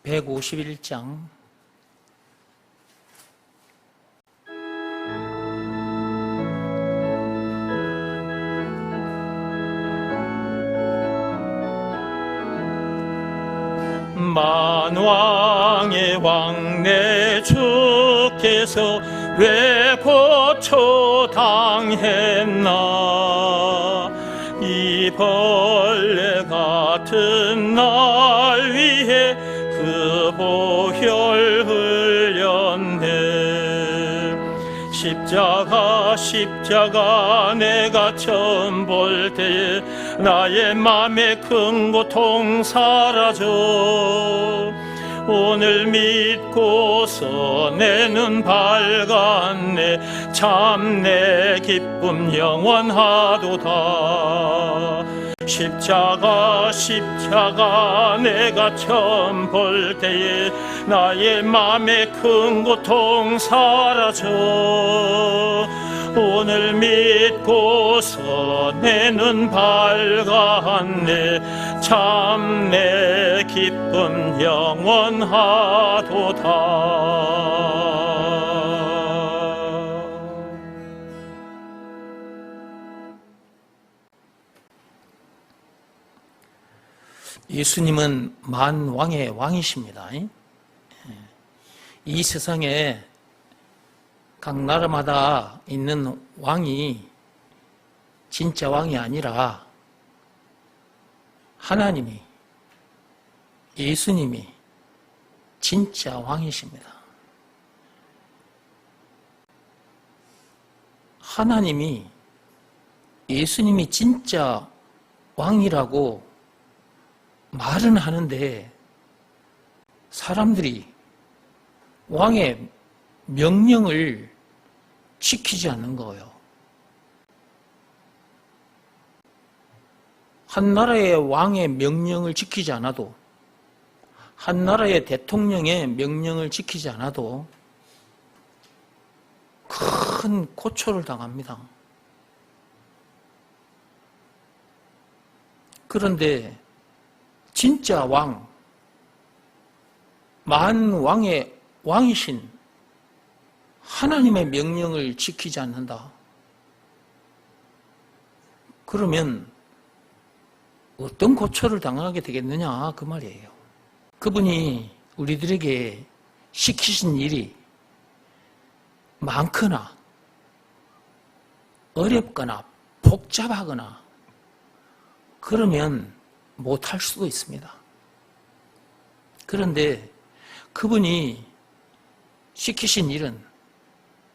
151장 만왕의 왕 내 주께서 왜 고초당했나. 이 벌레 같은 날 위해 그 보혈 흘렸네. 십자가 내가 처음 볼 때에 나의 맘에 큰 고통 사라져. 오늘 믿고서 내 눈 밝았네. 참 내 기쁨 영원하도다. 십자가 내가 처음 볼 때에 나의 맘에 큰 고통 사라져. 오늘 믿고서 내 눈 밝았네. 참 내 기쁨 영원하도다. 예수님은 만왕의 왕이십니다. 이 세상에 각 나라마다 있는 왕이 진짜 왕이 아니라 하나님이, 예수님이 진짜 왕이십니다. 하나님이, 예수님이 진짜 왕이라고 말은 하는데 사람들이 왕의 명령을 지키지 않는 거예요. 한 나라의 왕의 명령을 지키지 않아도, 한 나라의 대통령의 명령을 지키지 않아도 큰 고초를 당합니다. 그런데 진짜 왕, 만왕의 왕이신 하나님의 명령을 지키지 않는다. 그러면 어떤 고초를 당하게 되겠느냐 그 말이에요. 그분이 우리들에게 시키신 일이 많거나 어렵거나 복잡하거나 그러면 못할 수도 있습니다. 그런데 그분이 시키신 일은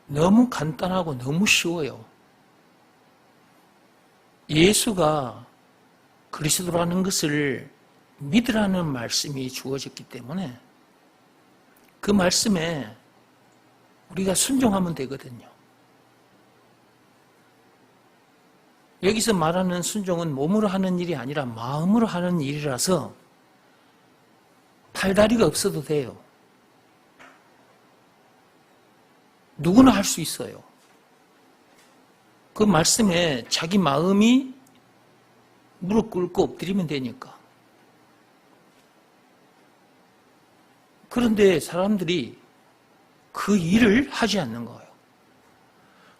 너무 간단하고 너무 쉬워요. 예수가 그리스도라는 것을 믿으라는 말씀이 주어졌기 때문에 그 말씀에 우리가 순종하면 되거든요. 여기서 말하는 순종은 몸으로 하는 일이 아니라 마음으로 하는 일이라서 팔다리가 없어도 돼요. 누구나 할 수 있어요. 그 말씀에 자기 마음이 무릎 꿇고 엎드리면 되니까. 그런데 사람들이 그 일을 하지 않는 거예요.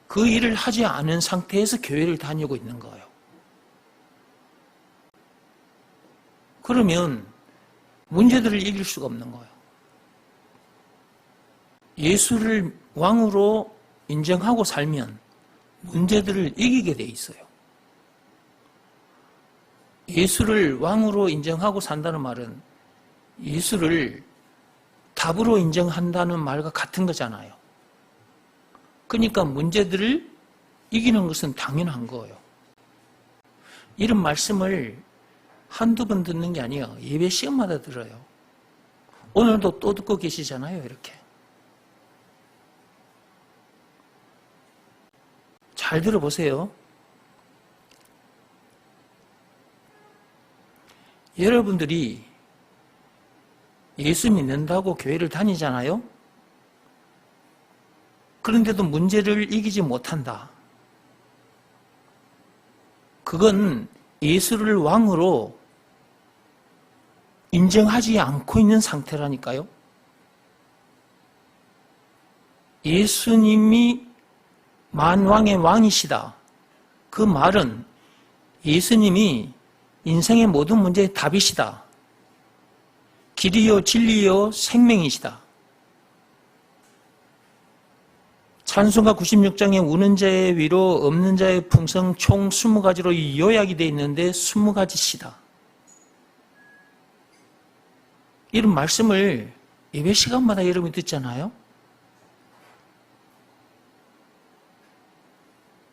그 일을 하지 않은 상태에서 교회를 다니고 있는 거예요. 그러면 문제들을 이길 수가 없는 거예요. 예수를 왕으로 인정하고 살면 문제들을 이기게 돼 있어요. 예수를 왕으로 인정하고 산다는 말은 예수를 답으로 인정한다는 말과 같은 거잖아요. 그러니까 문제들을 이기는 것은 당연한 거예요. 이런 말씀을 한두 번 듣는 게 아니에요. 예배 시간마다 들어요. 오늘도 또 듣고 계시잖아요. 이렇게. 잘 들어보세요. 여러분들이 예수 믿는다고 교회를 다니잖아요. 그런데도 문제를 이기지 못한다. 그건 예수를 왕으로 인정하지 않고 있는 상태라니까요. 예수님이 만왕의 왕이시다. 그 말은 예수님이 인생의 모든 문제의 답이시다. 길이요 진리요 생명이시다. 찬송가 96장에 우는 자의 위로 없는 자의 풍성 총 20가지로 요약이 되어 있는데 20가지시다. 이런 말씀을 예배 시간마다 여러분이 듣잖아요.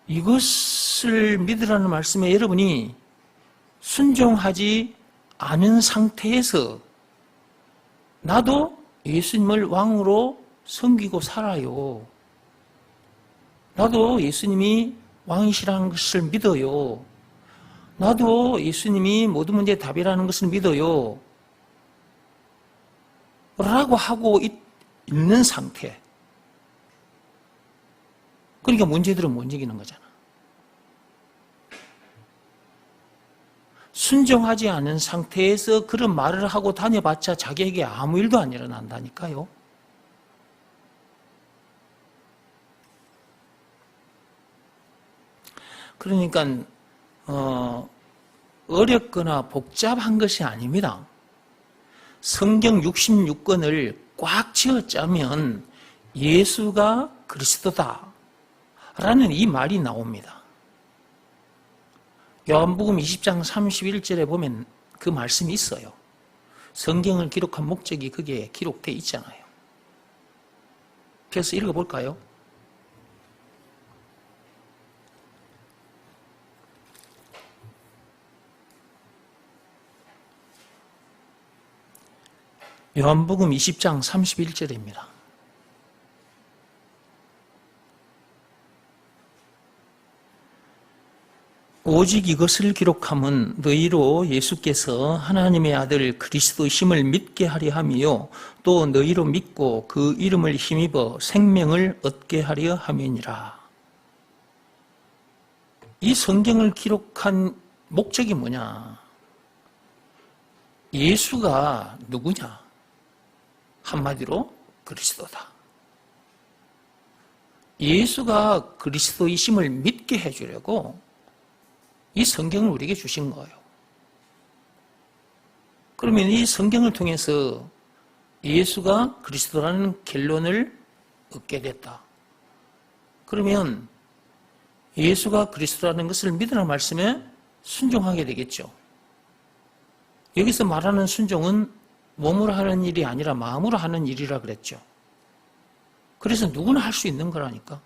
이것을 믿으라는 말씀에 여러분이 순종하지 않은 상태에서 나도 예수님을 왕으로 섬기고 살아요. 나도 예수님이 왕이시라는 것을 믿어요. 나도 예수님이 모든 문제의 답이라는 것을 믿어요. 라고 하고 있는 상태. 그러니까 문제들은 못 이기는 거잖아. 순종하지 않은 상태에서 그런 말을 하고 다녀봤자 자기에게 아무 일도 안 일어난다니까요. 그러니까 어렵거나 복잡한 것이 아닙니다. 성경 66권을 꽉 쥐어짜면 예수가 그리스도다 라는 이 말이 나옵니다. 요한복음 20장 31절에 보면 그 말씀이 있어요. 성경을 기록한 목적이 거기에 기록되어 있잖아요. 그래서 읽어볼까요? 요한복음 20장 31절입니다. 오직 이것을 기록함은 너희로 예수께서 하나님의 아들 그리스도이심을 믿게 하려 함이요 또 너희로 믿고 그 이름을 힘입어 생명을 얻게 하려 함이니라. 이 성경을 기록한 목적이 뭐냐? 예수가 누구냐? 한마디로 그리스도다. 예수가 그리스도이심을 믿게 해주려고 이 성경을 우리에게 주신 거예요. 그러면 이 성경을 통해서 예수가 그리스도라는 결론을 얻게 됐다. 그러면 예수가 그리스도라는 것을 믿으라는 말씀에 순종하게 되겠죠. 여기서 말하는 순종은 몸으로 하는 일이 아니라 마음으로 하는 일이라 그랬죠. 그래서 누구나 할 수 있는 거라니까.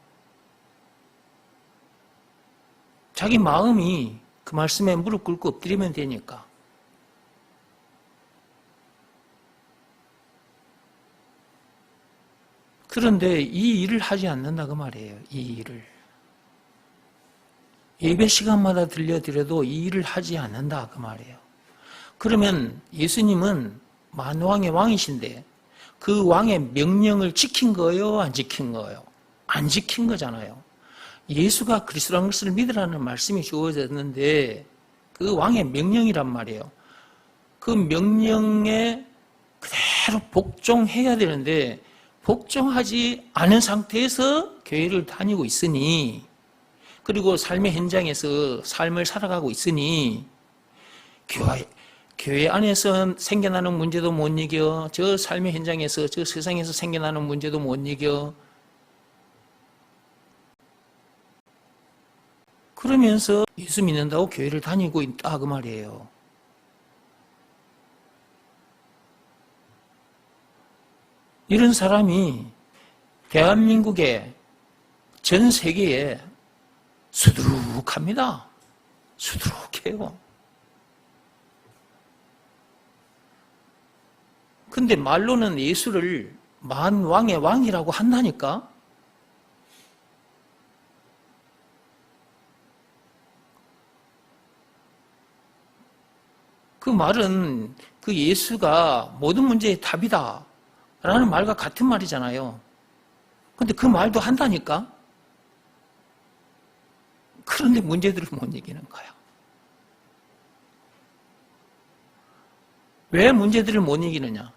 자기 마음이 그 말씀에 무릎 꿇고 엎드리면 되니까. 그런데 이 일을 하지 않는다 그 말이에요. 이 일을. 예배 시간마다 들려드려도 이 일을 하지 않는다 그 말이에요. 그러면 예수님은 만왕의 왕이신데 그 왕의 명령을 지킨 거예요? 안 지킨 거예요? 안 지킨 거잖아요. 예수가 그리스도라는 것을 믿으라는 말씀이 주어졌는데 그 왕의 명령이란 말이에요. 그 명령에 그대로 복종해야 되는데 복종하지 않은 상태에서 교회를 다니고 있으니 그리고 삶의 현장에서 삶을 살아가고 있으니 교회 안에서 생겨나는 문제도 못 이겨, 저 삶의 현장에서, 저 세상에서 생겨나는 문제도 못 이겨. 그러면서 예수 믿는다고 교회를 다니고 있다 그 말이에요. 이런 사람이 대한민국에 전 세계에 수두룩합니다. 수두룩해요. 근데 말로는 예수를 만왕의 왕이라고 한다니까? 그 말은 그 예수가 모든 문제의 답이다 라는 말과 같은 말이잖아요. 근데 그 말도 한다니까? 그런데 문제들을 못 이기는 거야. 왜 문제들을 못 이기느냐?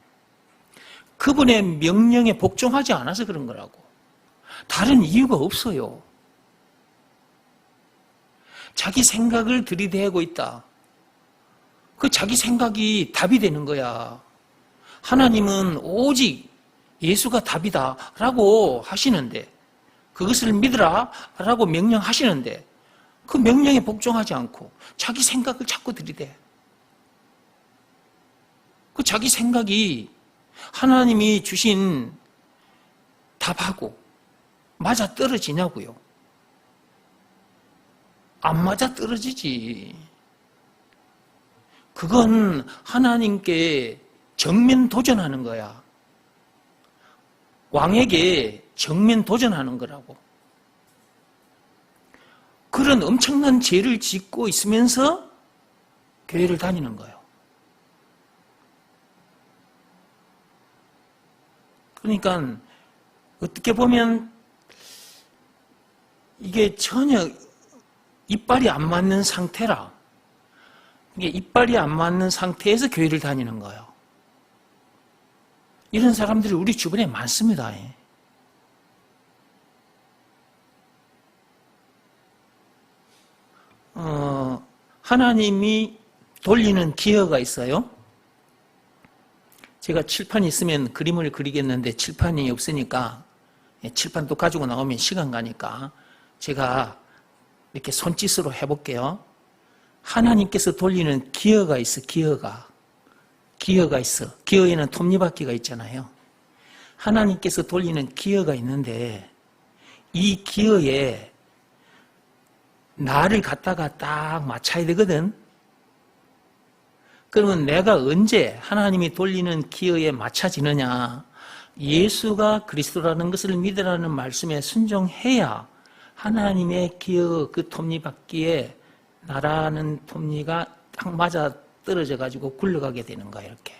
그분의 명령에 복종하지 않아서 그런 거라고. 다른 이유가 없어요. 자기 생각을 들이대고 있다. 그 자기 생각이 답이 되는 거야. 하나님은 오직 예수가 답이다 라고 하시는데, 그것을 믿으라 라고 명령하시는데, 그 명령에 복종하지 않고 자기 생각을 자꾸 들이대. 그 자기 생각이 하나님이 주신 답하고 맞아 떨어지냐고요? 안 맞아 떨어지지. 그건 하나님께 정면 도전하는 거야. 왕에게 정면 도전하는 거라고. 그런 엄청난 죄를 짓고 있으면서 교회를 다니는 거예요. 그러니까 어떻게 보면 이게 전혀 이빨이 안 맞는 상태라. 이게 이빨이 안 맞는 상태에서 교회를 다니는 거예요. 이런 사람들이 우리 주변에 많습니다. 하나님이 돌리는 기회가 있어요. 제가 칠판이 있으면 그림을 그리겠는데 칠판이 없으니까, 칠판도 가지고 나오면 시간 가니까 제가 이렇게 손짓으로 해볼게요. 하나님께서 돌리는 기어가 있어. 기어가 있어. 기어에는 톱니바퀴가 있잖아요. 하나님께서 돌리는 기어가 있는데, 이 기어에 나를 갖다가 딱 맞춰야 되거든. 그러면 내가 언제 하나님이 돌리는 기어에 맞춰지느냐? 예수가 그리스도라는 것을 믿으라는 말씀에 순종해야 하나님의 기어, 그 톱니바퀴에 나라는 톱니가 딱 맞아 떨어져 가지고 굴러가게 되는 거야, 이렇게.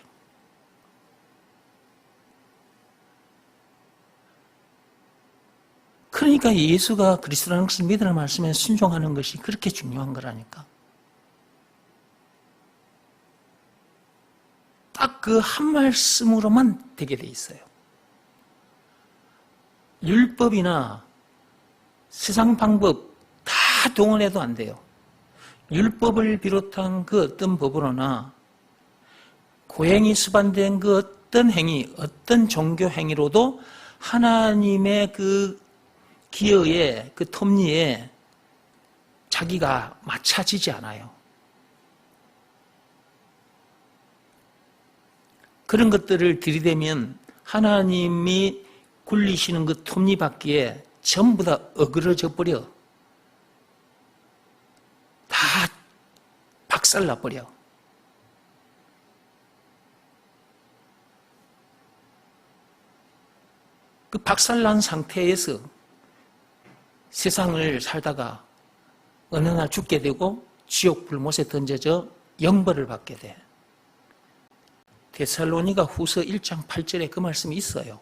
그러니까 예수가 그리스도라는 것을 믿으라는 말씀에 순종하는 것이 그렇게 중요한 거라니까. 딱 그 한 말씀으로만 되게 돼 있어요. 율법이나 세상 방법 다 동원해도 안 돼요. 율법을 비롯한 그 어떤 법으로나 고행이 수반된 그 어떤 행위, 어떤 종교 행위로도 하나님의 그 기여에, 그 톱니에 자기가 맞춰지지 않아요. 그런 것들을 들이대면 하나님이 굴리시는 그 톱니바퀴에 전부 다 어그러져 버려. 다 박살나 버려. 그 박살난 상태에서 세상을 살다가 어느 날 죽게 되고 지옥 불못에 던져져 영벌을 받게 돼. 데살로니가 후서 1장 8절에 그 말씀이 있어요.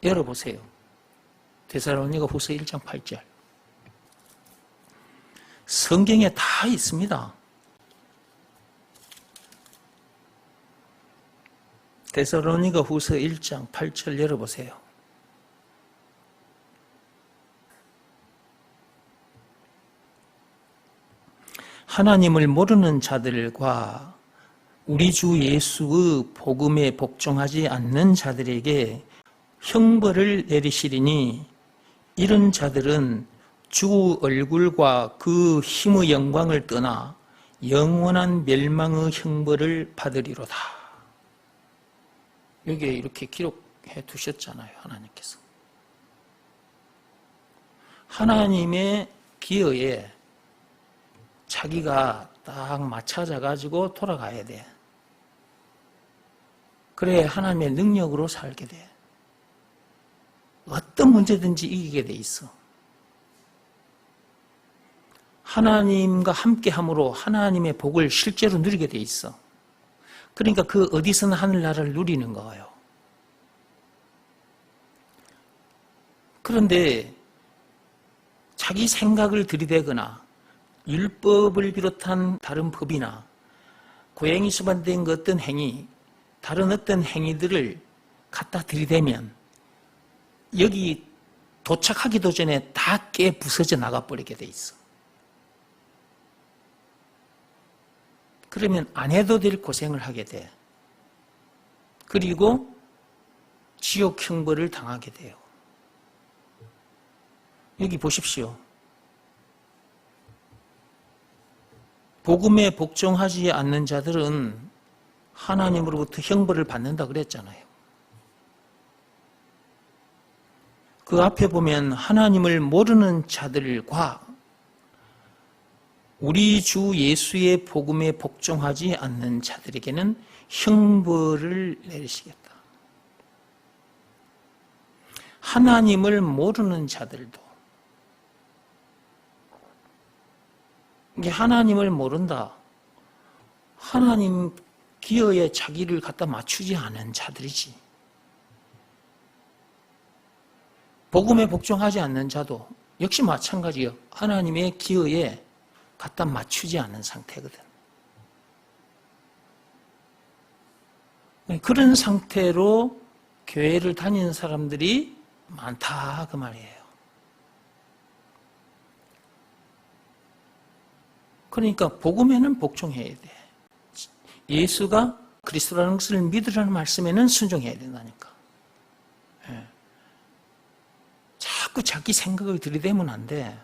열어보세요. 데살로니가 후서 1장 8절. 성경에 다 있습니다. 데살로니가 후서 1장 8절 열어보세요. 하나님을 모르는 자들과 우리 주 예수의 복음에 복종하지 않는 자들에게 형벌을 내리시리니 이런 자들은 주 얼굴과 그 힘의 영광을 떠나 영원한 멸망의 형벌을 받으리로다. 여기에 이렇게 기록해 두셨잖아요, 하나님께서. 하나님의 기여에 자기가 딱 맞춰져가지고 돌아가야 돼. 그래 하나님의 능력으로 살게 돼. 어떤 문제든지 이기게 돼 있어. 하나님과 함께함으로 하나님의 복을 실제로 누리게 돼 있어. 그러니까 그 어디서나 하늘나라를 누리는 거예요. 그런데 자기 생각을 들이대거나 율법을 비롯한 다른 법이나 고양이 수반된 그 어떤 행위, 다른 어떤 행위들을 갖다 들이대면 여기 도착하기도 전에 다 깨 부서져 나가버리게 돼 있어. 그러면 안 해도 될 고생을 하게 돼. 그리고 지옥 형벌을 당하게 돼요. 여기 보십시오. 복음에 복종하지 않는 자들은 하나님으로부터 형벌을 받는다 그랬잖아요. 그 앞에 보면 하나님을 모르는 자들과 우리 주 예수의 복음에 복종하지 않는 자들에게는 형벌을 내리시겠다. 하나님을 모르는 자들도, 이게 하나님을 모른다. 하나님 기어에 자기를 갖다 맞추지 않은 자들이지. 복음에 복종하지 않는 자도 역시 마찬가지예요. 하나님의 기어에 갖다 맞추지 않는 상태거든. 그런 상태로 교회를 다니는 사람들이 많다 그 말이에요. 그러니까 복음에는 복종해야 돼. 예수가 그리스도라는 것을 믿으라는 말씀에는 순종해야 된다니까. 자꾸 자기 생각을 들이대면 안 돼.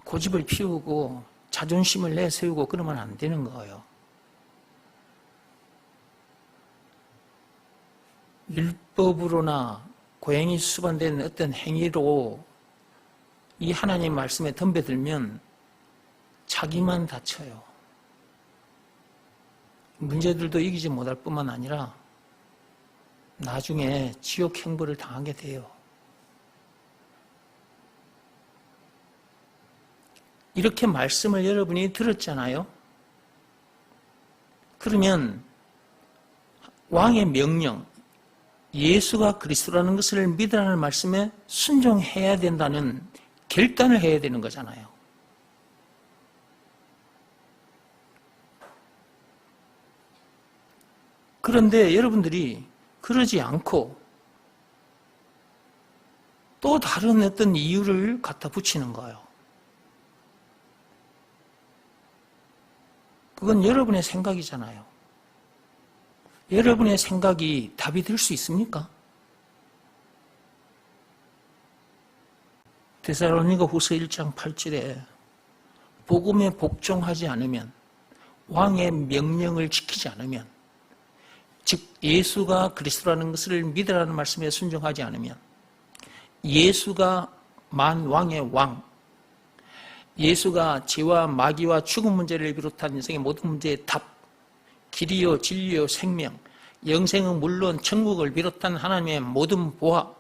고집을 피우고 자존심을 내세우고 그러면 안 되는 거예요. 율법으로나 고행이 수반된 어떤 행위로 이 하나님 말씀에 덤벼들면 자기만 다쳐요. 문제들도 이기지 못할 뿐만 아니라 나중에 지옥 형벌을 당하게 돼요. 이렇게 말씀을 여러분이 들었잖아요. 그러면 왕의 명령, 예수가 그리스도라는 것을 믿으라는 말씀에 순종해야 된다는 결단을 해야 되는 거잖아요. 그런데 여러분들이 그러지 않고 또 다른 어떤 이유를 갖다 붙이는 거예요. 그건 여러분의 생각이잖아요. 여러분의 생각이 답이 될 수 있습니까? 데살로니가 후서 1장 8절에 복음에 복종하지 않으면, 왕의 명령을 지키지 않으면, 즉 예수가 그리스도라는 것을 믿으라는 말씀에 순종하지 않으면, 예수가 만왕의 왕, 예수가 죄와 마귀와 죽음 문제를 비롯한 인생의 모든 문제의 답, 길이요 진리요 생명, 영생은 물론 천국을 비롯한 하나님의 모든 보화,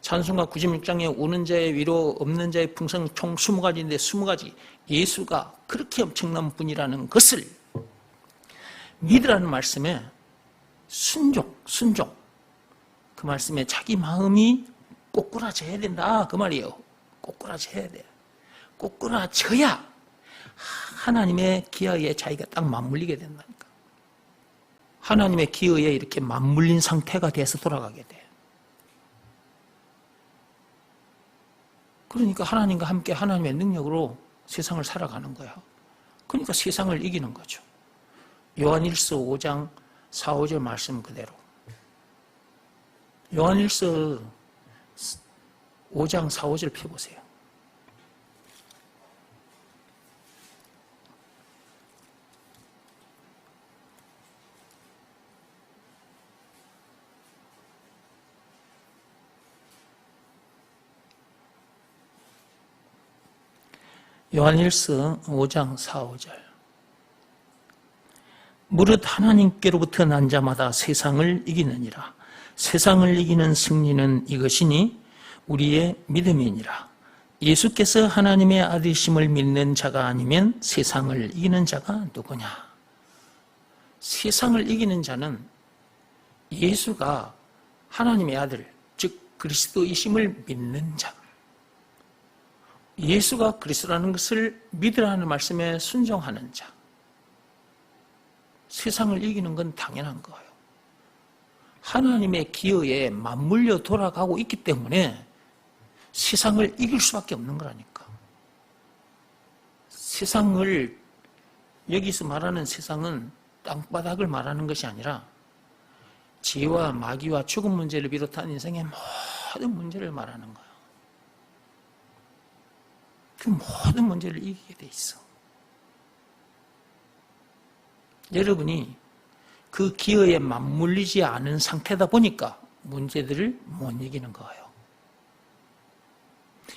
찬송가 96장에 우는 자의 위로, 없는 자의 풍성 총 20가지인데 20가지, 예수가 그렇게 엄청난 분이라는 것을 믿으라는 말씀에 순종, 그 말씀에 자기 마음이 꼬꾸라져야 된다 그 말이에요. 꼬꾸라져야 돼. 꼬꾸라져야 하나님의 기하에 자기가 딱 맞물리게 된다니까. 하나님의 기하에 이렇게 맞물린 상태가 돼서 돌아가게 돼. 그러니까 하나님과 함께 하나님의 능력으로 세상을 살아가는 거야. 그러니까 세상을 이기는 거죠. 요한일서 5장 4, 5절 말씀 그대로. 요한일서 5장 4, 5절 펴보세요. 요한일서 5장 4, 5절. 무릇 하나님께로부터 난 자마다 세상을 이기느니라. 세상을 이기는 승리는 이것이니 우리의 믿음이니라. 예수께서 하나님의 아들이심을 믿는 자가 아니면 세상을 이기는 자가 누구냐? 세상을 이기는 자는 예수가 하나님의 아들, 즉 그리스도이심을 믿는 자, 예수가 그리스도라는 것을 믿으라는 말씀에 순종하는 자, 세상을 이기는 건 당연한 거예요. 하나님의 기여에 맞물려 돌아가고 있기 때문에 세상을 이길 수밖에 없는 거라니까. 세상을, 여기서 말하는 세상은 땅바닥을 말하는 것이 아니라 죄와 마귀와 죽음 문제를 비롯한 인생의 모든 문제를 말하는 거예요. 그 모든 문제를 이기게 돼 있어. 여러분이 그 기어에 맞물리지 않은 상태다 보니까 문제들을 못 이기는 거예요.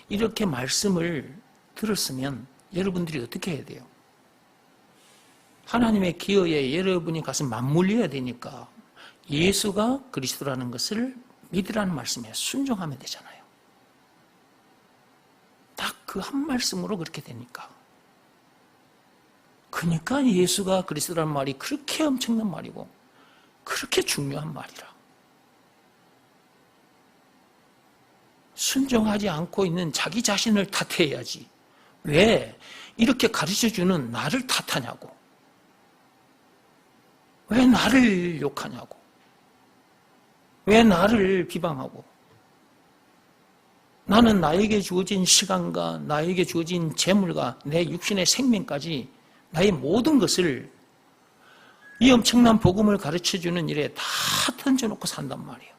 이렇게 말씀을 들었으면 여러분들이 어떻게 해야 돼요? 하나님의 기어에 여러분이 가서 맞물려야 되니까 예수가 그리스도라는 것을 믿으라는 말씀에 순종하면 되잖아요. 딱 그 한 말씀으로 그렇게 되니까. 그러니까 예수가 그리스도라는 말이 그렇게 엄청난 말이고 그렇게 중요한 말이라. 순종하지 않고 있는 자기 자신을 탓해야지. 왜 이렇게 가르쳐주는 나를 탓하냐고. 왜 나를 욕하냐고. 왜 나를 비방하고. 나는 나에게 주어진 시간과 나에게 주어진 재물과 내 육신의 생명까지 나의 모든 것을 이 엄청난 복음을 가르쳐주는 일에 다 던져놓고 산단 말이에요.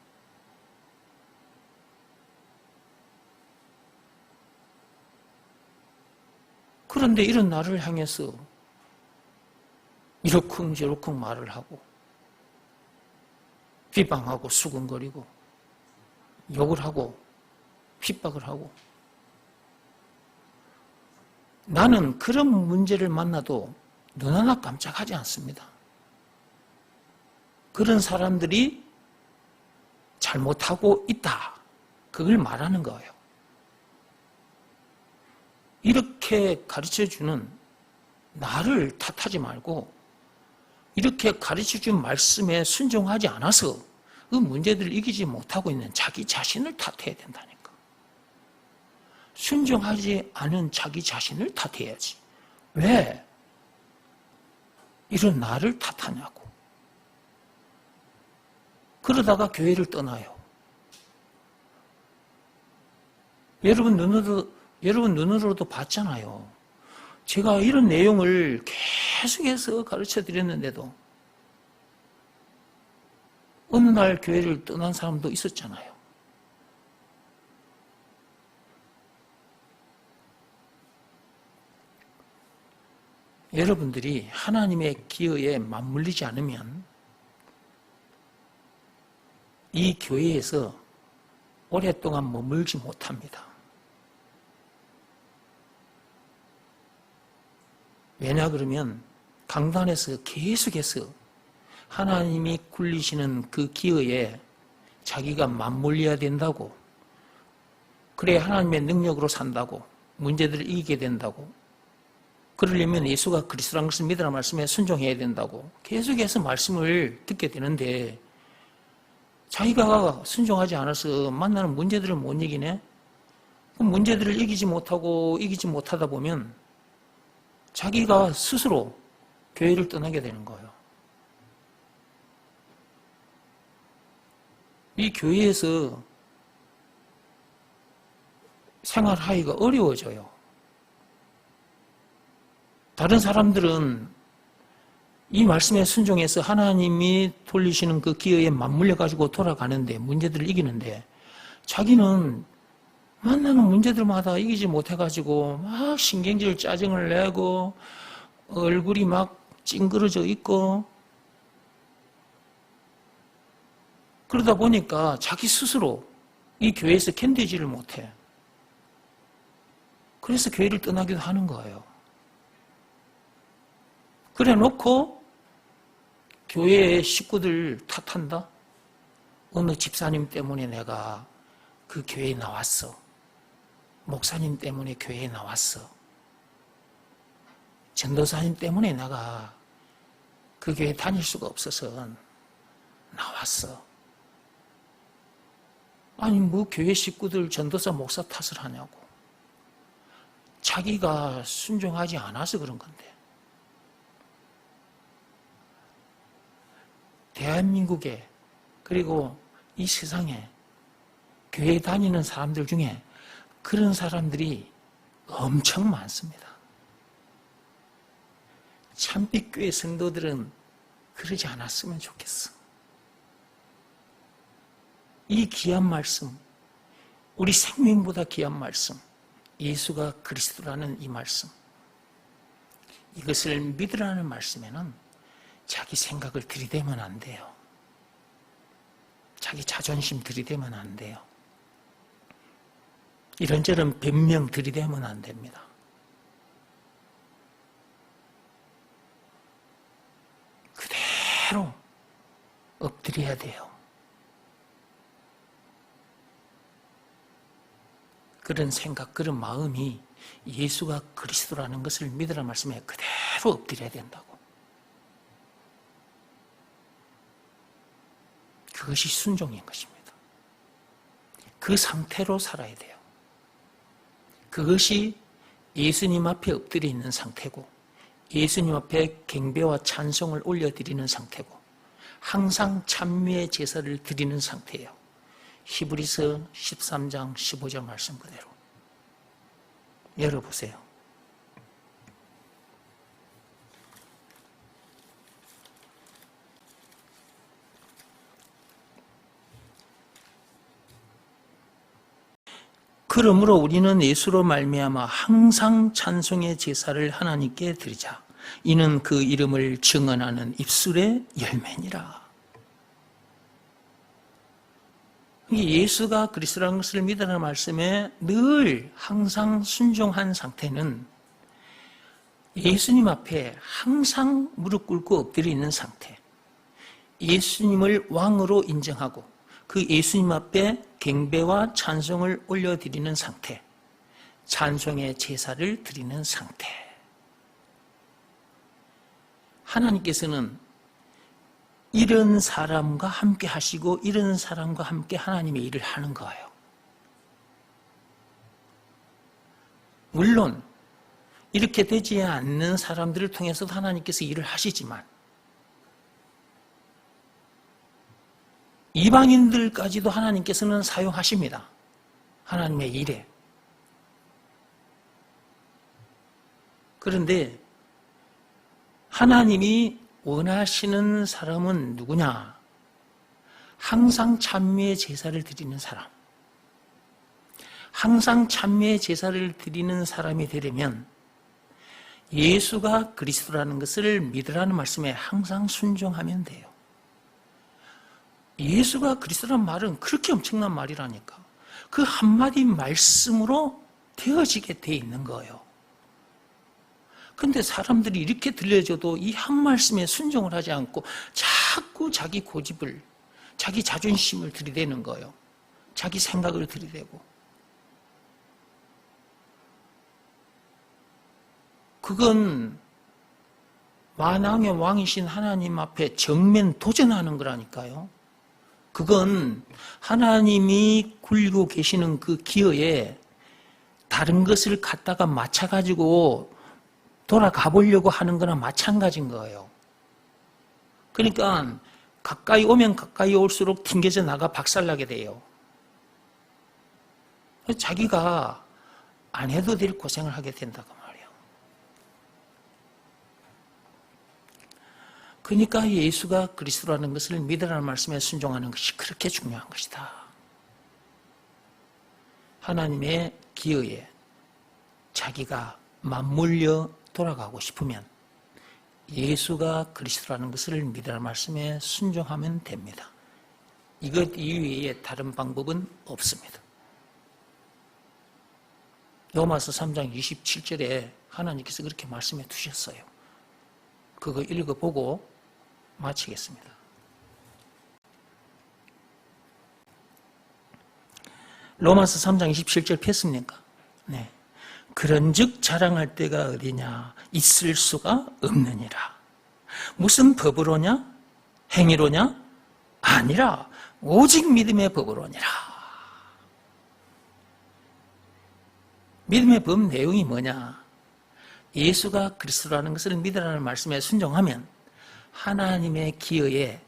그런데 이런 나를 향해서 이러쿵저러쿵 말을 하고 비방하고 수근거리고 욕을 하고 핍박을 하고 나는 그런 문제를 만나도 눈 하나 깜짝하지 않습니다. 그런 사람들이 잘못하고 있다. 그걸 말하는 거예요. 이렇게 가르쳐주는 나를 탓하지 말고 이렇게 가르쳐준 말씀에 순종하지 않아서 그 문제들을 이기지 못하고 있는 자기 자신을 탓해야 된다니까. 순종하지 않은 자기 자신을 탓해야지. 왜? 이런 나를 탓하냐고. 그러다가 교회를 떠나요. 여러분 눈으로도 봤잖아요. 제가 이런 내용을 계속해서 가르쳐 드렸는데도 어느 날 교회를 떠난 사람도 있었잖아요. 여러분들이 하나님의 기여에 맞물리지 않으면 이 교회에서 오랫동안 머물지 못합니다. 왜냐 그러면 강단에서 계속해서 하나님이 굴리시는 그 기여에 자기가 맞물려야 된다고, 그래 하나님의 능력으로 산다고, 문제들을 이기게 된다고, 그러려면 예수가 그리스도라는 것을 믿으라는 말씀에 순종해야 된다고 계속해서 말씀을 듣게 되는데 자기가 순종하지 않아서 만나는 문제들을 못 이기네? 그 문제들을 이기지 못하다 보면 자기가 스스로 교회를 떠나게 되는 거예요. 이 교회에서 생활하기가 어려워져요. 다른 사람들은 이 말씀에 순종해서 하나님이 돌리시는 그 기회에 맞물려가지고 돌아가는데 문제들을 이기는데 자기는 만나는 문제들마다 이기지 못해가지고 막 신경질 짜증을 내고 얼굴이 막 찡그러져 있고 그러다 보니까 자기 스스로 이 교회에서 견디지를 못해. 그래서 교회를 떠나기도 하는 거예요. 그래 놓고 교회의 식구들 탓한다? 어느 집사님 때문에 내가 그 교회에 나왔어. 목사님 때문에 교회에 나왔어. 전도사님 때문에 내가 그 교회 다닐 수가 없어서 나왔어. 아니 뭐 교회 식구들 전도사 목사 탓을 하냐고. 자기가 순종하지 않아서 그런 건데. 대한민국에 그리고 이 세상에 교회 다니는 사람들 중에 그런 사람들이 엄청 많습니다. 참빛교회 성도들은 그러지 않았으면 좋겠어. 이 귀한 말씀, 우리 생명보다 귀한 말씀, 예수가 그리스도라는 이 말씀, 이것을 믿으라는 말씀에는 자기 생각을 들이대면 안 돼요. 자기 자존심 들이대면 안 돼요. 이런저런 변명 들이대면 안 됩니다. 그대로 엎드려야 돼요. 그런 생각, 그런 마음이 예수가 그리스도라는 것을 믿으라는 말씀에 그대로 엎드려야 된다고. 그것이 순종인 것입니다. 그 상태로 살아야 돼요. 그것이 예수님 앞에 엎드려 있는 상태고, 예수님 앞에 경배와 찬송을 올려드리는 상태고, 항상 찬미의 제사를 드리는 상태예요. 히브리서 13장 15절 말씀 그대로 열어보세요. 그러므로 우리는 예수로 말미암아 항상 찬송의 제사를 하나님께 드리자. 이는 그 이름을 증언하는 입술의 열매니라. 예수가 그리스도라는 것을 믿으라는 말씀에 늘 항상 순종한 상태는 예수님 앞에 항상 무릎 꿇고 엎드려 있는 상태, 예수님을 왕으로 인정하고 그 예수님 앞에 경배와 찬송을 올려드리는 상태, 찬송의 제사를 드리는 상태. 하나님께서는 이런 사람과 함께 하시고 이런 사람과 함께 하나님의 일을 하는 거예요. 물론 이렇게 되지 않는 사람들을 통해서도 하나님께서 일을 하시지만 이방인들까지도 하나님께서는 사용하십니다. 하나님의 일에. 그런데 하나님이 원하시는 사람은 누구냐? 항상 찬미의 제사를 드리는 사람. 항상 찬미의 제사를 드리는 사람이 되려면 예수가 그리스도라는 것을 믿으라는 말씀에 항상 순종하면 돼요. 예수가 그리스도라는 말은 그렇게 엄청난 말이라니까. 그 한마디 말씀으로 되어지게 돼 있는 거예요. 근데 사람들이 이렇게 들려줘도 이 한 말씀에 순종을 하지 않고 자꾸 자기 고집을, 자기 자존심을 들이대는 거예요. 자기 생각을 들이대고. 그건 만왕의 왕이신 하나님 앞에 정면 도전하는 거라니까요. 그건 하나님이 굴리고 계시는 그 기어에 다른 것을 갖다가 맞춰가지고 돌아가 보려고 하는 거나 마찬가지인 거예요. 그러니까 가까이 오면 가까이 올수록 튕겨져 나가 박살나게 돼요. 자기가 안 해도 될 고생을 하게 된다고 말이에요. 그러니까 예수가 그리스도라는 것을 믿으라는 말씀에 순종하는 것이 그렇게 중요한 것이다. 하나님의 기여에 자기가 맞물려 돌아가고 싶으면 예수가 그리스도라는 것을 믿으라는 말씀에 순종하면 됩니다. 이것 이외에 다른 방법은 없습니다. 로마서 3장 27절에 하나님께서 그렇게 말씀해 두셨어요. 그거 읽어보고 마치겠습니다. 로마서 3장 27절 폈습니까? 네. 그런즉 자랑할 때가 어디냐? 있을 수가 없느니라. 무슨 법으로냐? 행위로냐? 아니라 오직 믿음의 법으로니라. 믿음의 법 내용이 뭐냐? 예수가 그리스도라는 것을 믿으라는 말씀에 순종하면 하나님의 기여에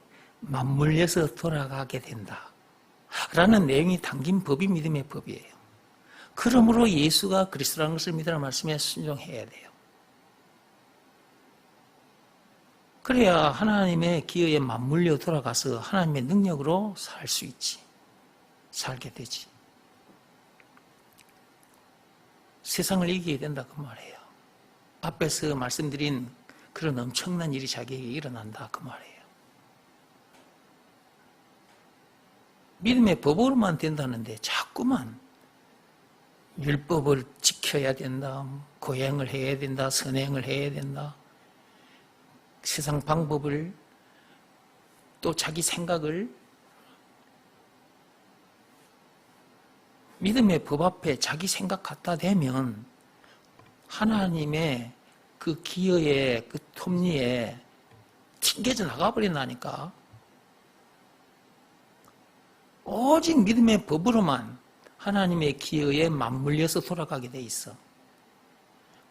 맞물려서 돌아가게 된다 라는 내용이 담긴 법이 믿음의 법이에요. 그러므로 예수가 그리스도라는 것을 믿으라는 말씀에 순종해야 돼요. 그래야 하나님의 기여에 맞물려 돌아가서 하나님의 능력으로 살 수 있지. 살게 되지. 세상을 이기게 된다 그 말이에요. 앞에서 말씀드린 그런 엄청난 일이 자기에게 일어난다 그 말이에요. 믿음의 법으로만 된다는데 자꾸만 율법을 지켜야 된다, 고행을 해야 된다, 선행을 해야 된다, 세상 방법을 또 자기 생각을 믿음의 법 앞에 자기 생각 갖다 대면 하나님의 그 기여의 그 톱니에 튕겨져 나가버린다니까. 오직 믿음의 법으로만 하나님의 기여에 맞물려서 돌아가게 돼 있어.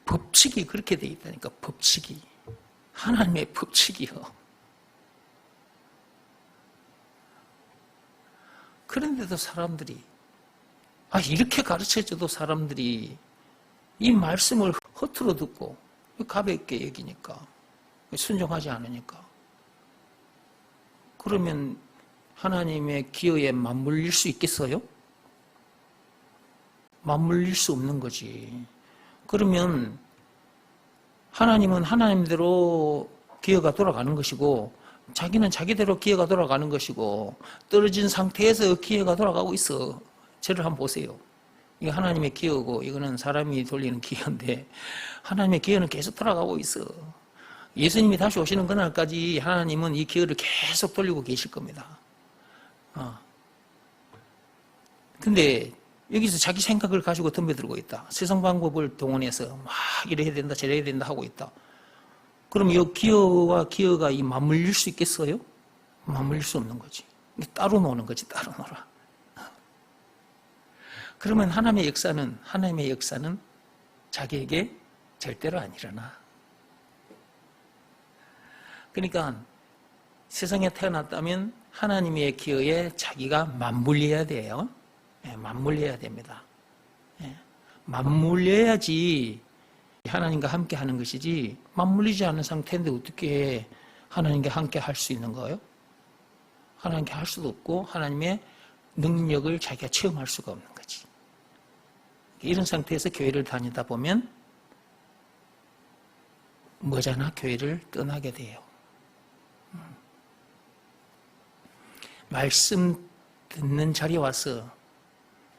법칙이 그렇게 돼 있다니까. 법칙이. 하나님의 법칙이요. 그런데도 사람들이 이렇게 가르쳐줘도 사람들이 이 말씀을 허투루 듣고 가볍게 여기니까 순종하지 않으니까 그러면 하나님의 기여에 맞물릴 수 있겠어요? 맞물릴 수 없는 거지. 그러면 하나님은 하나님대로 기여가 돌아가는 것이고 자기는 자기대로 기여가 돌아가는 것이고 떨어진 상태에서 기여가 돌아가고 있어. 저를 한번 보세요. 이거 하나님의 기여고 이거는 사람이 돌리는 기여인데 하나님의 기여는 계속 돌아가고 있어. 예수님이 다시 오시는 그날까지 하나님은 이 기여를 계속 돌리고 계실 겁니다. 근데 여기서 자기 생각을 가지고 덤벼들고 있다. 세상 방법을 동원해서 막 이래야 된다 저래야 된다 하고 있다. 그럼 이 기여와 기여가 맞물릴 수 있겠어요? 맞물릴 수 없는 거지. 따로 노는 거지. 따로 놀아. 그러면 하나님의 역사는 자기에게 절대로 안 일어나. 그러니까 세상에 태어났다면 하나님의 기여에 자기가 맞물려야 돼요. 맞물려야 됩니다. 맞물려야지 하나님과 함께 하는 것이지 맞물리지 않은 상태인데 어떻게 하나님과 함께 할 수 있는 거예요? 하나님께 할 수도 없고 하나님의 능력을 자기가 체험할 수가 없는 거지. 이런 상태에서 교회를 다니다 보면 머지않아 교회를 떠나게 돼요. 말씀 듣는 자리에 와서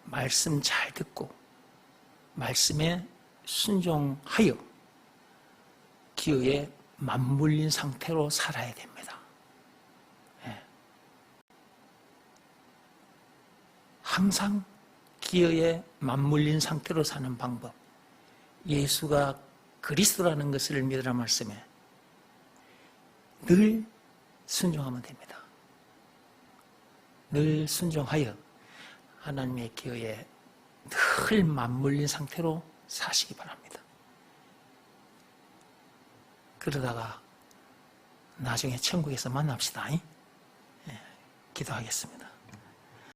말씀 잘 듣고 말씀에 순종하여 기여에 맞물린 상태로 살아야 됩니다. 항상 기여에 맞물린 상태로 사는 방법, 예수가 그리스도라는 것을 믿으라 말씀에 늘 순종하면 됩니다. 늘 순종하여 하나님의 기여에 늘 맞물린 상태로 사시기 바랍니다. 그러다가 나중에 천국에서 만납시다. 기도하겠습니다.